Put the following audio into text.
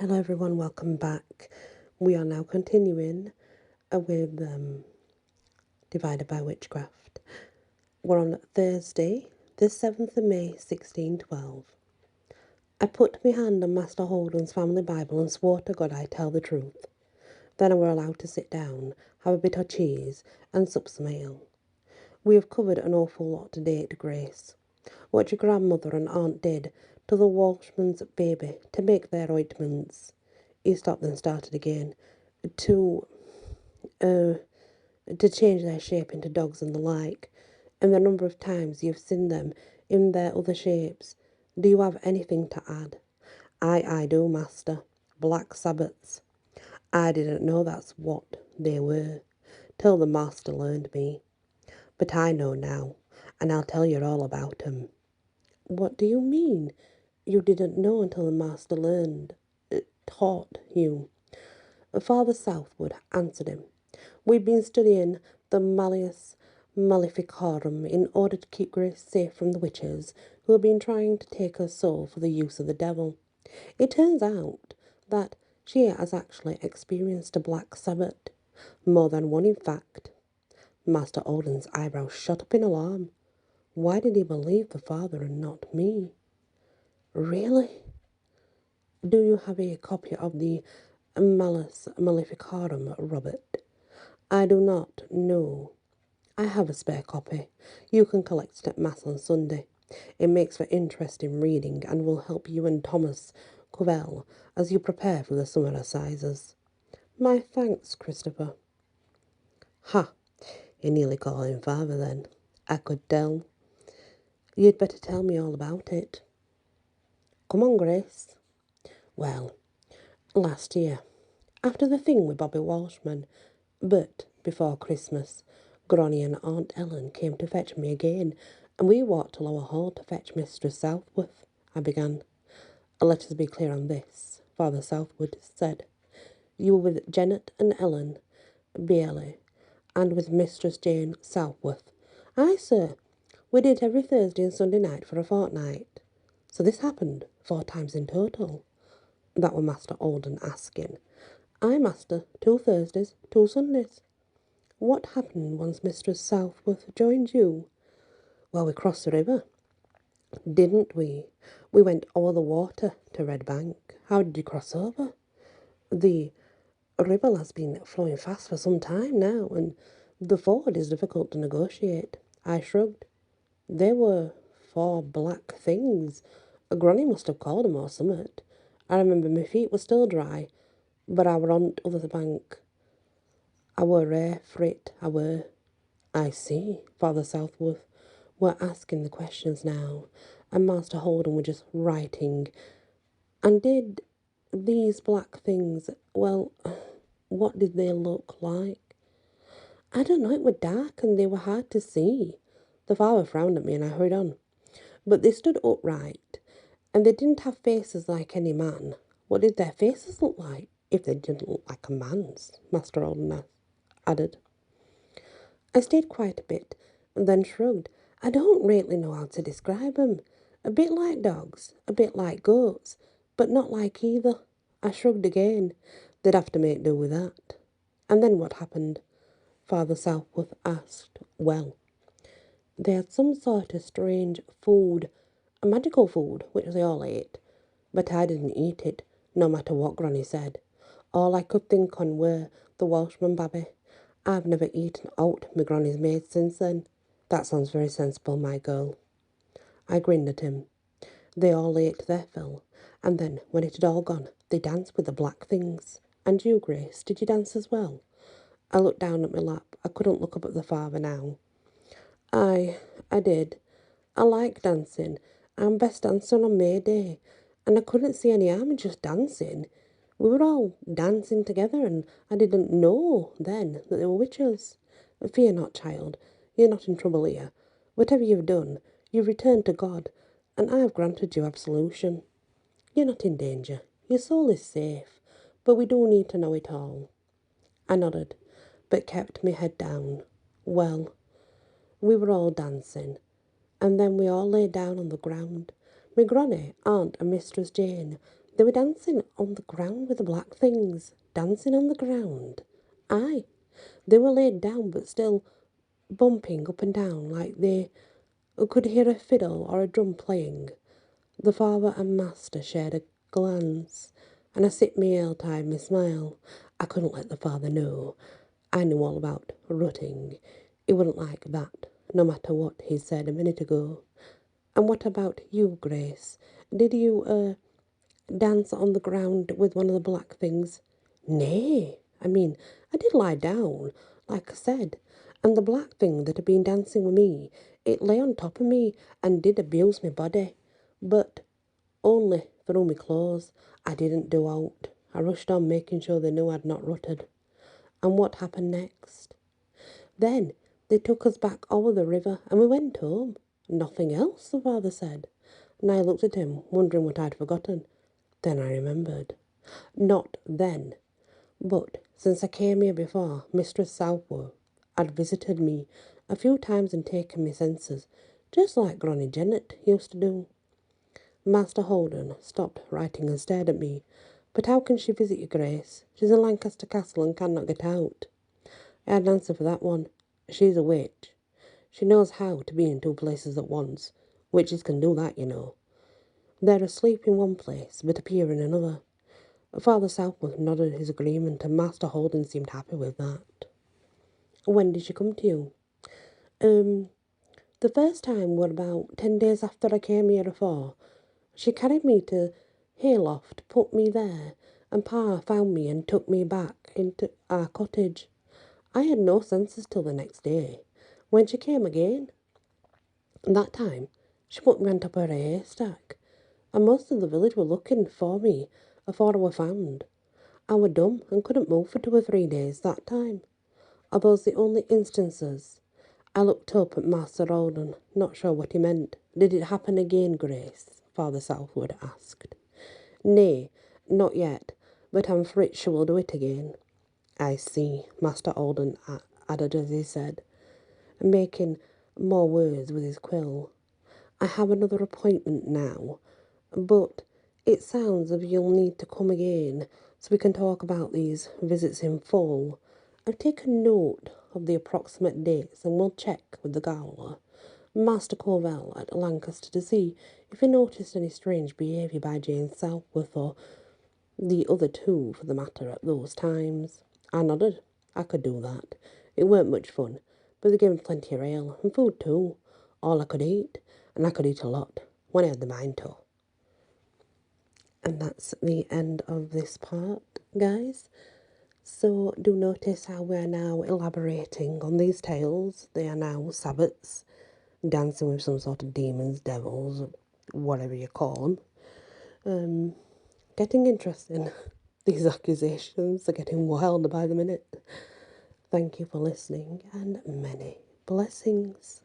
Hello everyone, welcome back. We are now continuing with Divided by Witchcraft. We're on Thursday, the 7th of May, 1612. I put my hand on Master Holden's family Bible and swore to God I'd tell the truth. Then I were allowed to sit down, have a bit of cheese and sup some ale. We have covered an awful lot today, Grace. What your grandmother and aunt did to the Walshman's baby to make their ointments. He stopped and started again. To change their shape into dogs and the like, and the number of times you've seen them in their other shapes. Do you have anything to add? I do, Master. Black Sabbaths. I didn't know that's what they were, till the Master learned me. But I know now, and I'll tell you all about 'em. What do you mean? You didn't know until the Master taught you. Father Southwood answered him. We've been studying the Malleus Maleficarum in order to keep Grace safe from the witches who have been trying to take her soul for the use of the devil. It turns out that she has actually experienced a black Sabbath, more than one in fact. Master Alden's eyebrows shot up in alarm. Why did he believe the father and not me? Really? Do you have a copy of the Malleus Maleficarum, Robert? I do not know. I have a spare copy. You can collect it at Mass on Sunday. It makes for interesting reading and will help you and Thomas Covell as you prepare for the summer assizes. My thanks, Christopher. Ha! You nearly called him father then. I could tell. You'd better tell me all about it. Come on, Grace. Well, last year, after the thing with Bobby Walshman, but before Christmas, Granny and Aunt Ellen came to fetch me again, and we walked to Lower Hall to fetch Mistress Southworth, I began. Let us be clear on this, Father Southwood said. You were with Janet and Ellen Bailey, and with Mistress Jane Southworth. Aye, sir. We did every Thursday and Sunday night for a fortnight. So this happened 4 times in total. That were Master Alden asking. Aye, Master, 2 Thursdays, 2 Sundays. What happened once Mistress Southworth joined you? Well, we crossed the river, didn't we? We went over the water to Red Bank. How did you cross over? The river has been flowing fast for some time now, and the ford is difficult to negotiate. I shrugged. There were 4 black things. Granny must have called 'em or summat. I remember my feet were still dry, but I were on the other bank. I were rare for it, I were. I see, Father Southworth were asking the questions now, and Master Holden were just writing. And did these black things, well, what did they look like? I don't know, it were dark and they were hard to see. The father frowned at me and I hurried on. But they stood upright, and they didn't have faces like any man. What did their faces look like, if they didn't look like a man's? Master Holden added. I stayed quite a bit, and then shrugged. I don't really know how to describe 'em. A bit like dogs, a bit like goats, but not like either. I shrugged again. They'd have to make do with that. And then what happened? Father Southworth asked. Well, they had some sort of strange food, a magical food, which they all ate. But I didn't eat it, no matter what Granny said. All I could think on were the Welshman babby. I've never eaten aught my granny's made since then. That sounds very sensible, my girl. I grinned at him. They all ate their fill, and then, when it had all gone, they danced with the black things. And you, Grace, did you dance as well? I looked down at my lap. I couldn't look up at the father now. I did. I like dancing. I'm best dancer on May Day, and I couldn't see any harm in just dancing. We were all dancing together, and I didn't know then that they were witches. Fear not, child. You're not in trouble here. Whatever you've done, you've returned to God, and I have granted you absolution. You're not in danger. Your soul is safe, but we do need to know it all. I nodded, but kept my head down. Well, we were all dancing, and then we all lay down on the ground. My granny, aunt, and Mistress Jane They were dancing on the ground with the black things. Dancing on the ground. Aye, they were laid down but still bumping up and down like they could hear a fiddle or a drum playing. The father and master shared a glance, and I sipped me ale tied me smile. I couldn't let the father know. I knew all about rutting. He wouldn't like that, no matter what he said a minute ago. And what about you, Grace? Did you, dance on the ground with one of the black things? Nay, I did lie down, like I said, and the black thing that had been dancing with me, it lay on top of me and did abuse me body, but only through me clothes. I didn't do out. I rushed on, making sure they knew I'd not rutted. And what happened next? Then they took us back over the river and we went home. Nothing else, the father said. And I looked at him, wondering what I'd forgotten. Then I remembered. Not then, but since I came here before, Mistress Southworth had visited me a few times and taken me senses, just like Granny Jennet used to do. Master Holden stopped writing and stared at me. But how can she visit you, Grace? She's in Lancaster Castle and cannot get out. I had an answer for that one. She's a witch. She knows how to be in two places at once. Witches can do that, you know. They're asleep in one place, but appear in another. Father Southworth nodded his agreement, and Master Holden seemed happy with that. When did she come to you? The first time were about 10 days after I came here afore. She carried me to Hayloft, put me there, and Pa found me and took me back into our cottage. I had no senses till the next day, when she came again. That time, she put me on top of a haystack, and most of the village were looking for me afore I were found. I were dumb and couldn't move for 2 or 3 days that time. Are those the only instances? I looked up at Master Alden, not sure what he meant. Did it happen again, Grace? Father Southwood asked. Nay, not yet, but I'm afraid she will do it again. I see, Master Alden added as he said, making more words with his quill. I have another appointment now, but it sounds as if you'll need to come again so we can talk about these visits in full. I've taken note of the approximate dates and we'll check with the Gaoler, Master Corvell at Lancaster, to see if he noticed any strange behaviour by Jane Southworth or the other two for the matter at those times. I nodded. I could do that. It weren't much fun, but they gave me plenty of ale and food too. All I could eat, and I could eat a lot when I had the mind to. And that's the end of this part, guys. So do notice how we're now elaborating on these tales. They are now Sabbaths, dancing with some sort of demons, devils, whatever you call them. Getting interesting. These accusations are getting wilder by the minute. Thank you for listening, and many blessings.